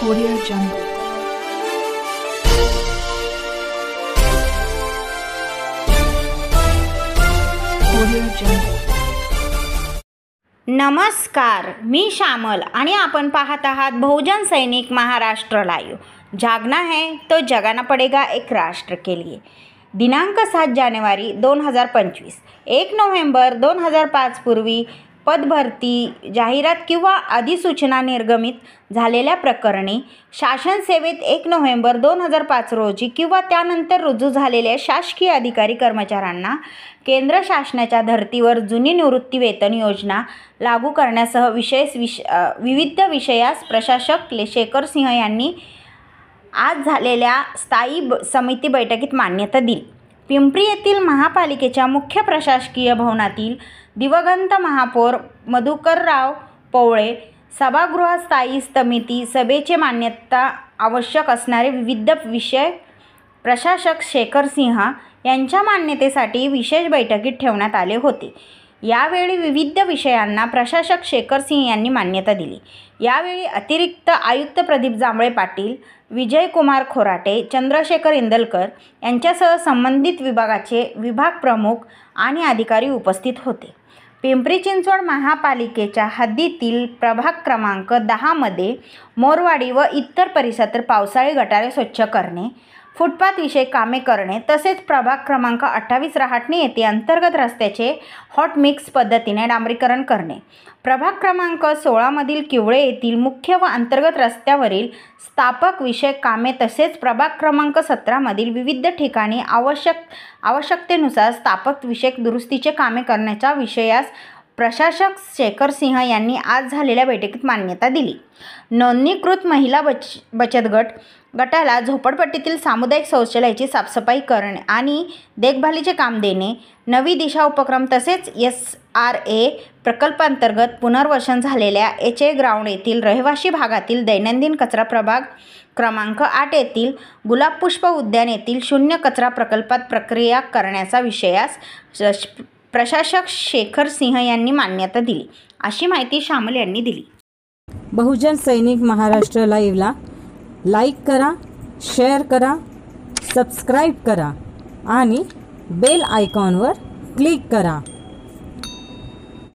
Audio Jungle. Audio Jungle. नमस्कार, मी श्यामल आणि आपण पाहत आहात बहुजन सैनिक महाराष्ट्र लाईव्ह। जागना है तो जगाना पडेगा एक राष्ट्र के लिए। दिनांक 7 जानेवारी 2025, 1 नोव्हेंबर 2005 पूर्वी पदभरती जाहिरात किंवा अधिसूचना निर्गमित झालेल्या प्रकरणी शासन सेवेत 1 नोव्हेंबर 2005 रोजी किंवा त्यानंतर रुजू झालेल्या शासकीय अधिकारी कर्मचाऱ्यांना केंद्र शासनाच्या धर्तीवर जुनी निवृत्ती वेतन योजना लागू करण्यासह विविध विषयास प्रशासक शेखर सिंह यांनी आज झालेल्या स्थायी समिती बैठकीत मान्यता दिली। पिंपरी येथील महापालिकेच्या मुख्य प्रशासकीय भवनातील दिवंगत महापौर मधुकरराव पवळे सभागृहात स्थायी समिती सभेचे मान्यता आवश्यक असणारे विविध विषय प्रशासक शेखर सिंह यांच्या मान्यतेसाठी विशेष बैठकीत ठेवण्यात आले होते। यावेळी विविध विषयांना प्रशासक शेखर सिंह यांनी मान्यता दिली। यावेळी अतिरिक्त आयुक्त प्रदीप जांभळे पाटील, विजय कुमार खोराटे, चंद्रशेखर इंदलकर यांच्यासह संबंधित विभागाचे विभाग प्रमुख आणि अधिकारी उपस्थित होते। पिंपरी चिंचवड महापालिकेच्या हद्दीतील प्रभाग क्रमांक 10 मध्ये मोरवाडी व इतर परिसरात पावसाळी गटारे स्वच्छ करणे, फुटपाथ विषयक कामे करणे तसेच प्रभाग क्रमांक 28 रहाटणी येथे अंतर्गत रस्त्याचे हॉट मिक्स पद्धतीने डांबरीकरण करणे, प्रभाग क्रमांक 16 मधील किवळे येथील मुख्य व अंतर्गत रस्त्यावरील स्थापक विषयक कामे तसेच प्रभाग क्रमांक 17 मधील विविध ठिकाणी आवश्यकतेनुसार स्थापक विषयक दुरुस्तीचे कामे करण्याच्या विषयास प्रशासक शेखर सिंह यांनी आज झालेल्या बैठकीत मान्यता दिली। नोंदणीकृत महिला बचत गटाला झोपडपट्टीतील सामुदायिक शौचालयाची साफसफाई करणे आणि देखभालीचे काम देणे, नवी दिशा उपक्रम तसेच SRA प्रकल्पांतर्गत पुनर्वसन झालेल्या HA ग्राउंड येथील रहिवासी भागातील दैनंदिन कचरा प्रभाग क्रमांक 8 येथील गुलाबपुष्प उद्यान येथील शून्य कचरा प्रकल्पात प्रक्रिया करण्याचा विषयास प्रशासक शेखर सिंह यांनी मान्यता दिली, अशी माहिती श्यामल यांनी दिली। बहुजन सैनिक महाराष्ट्र लाईव्हला लाईक करा, शेअर करा, सबस्क्राईब करा आणि बेल आयकॉनवर क्लिक करा।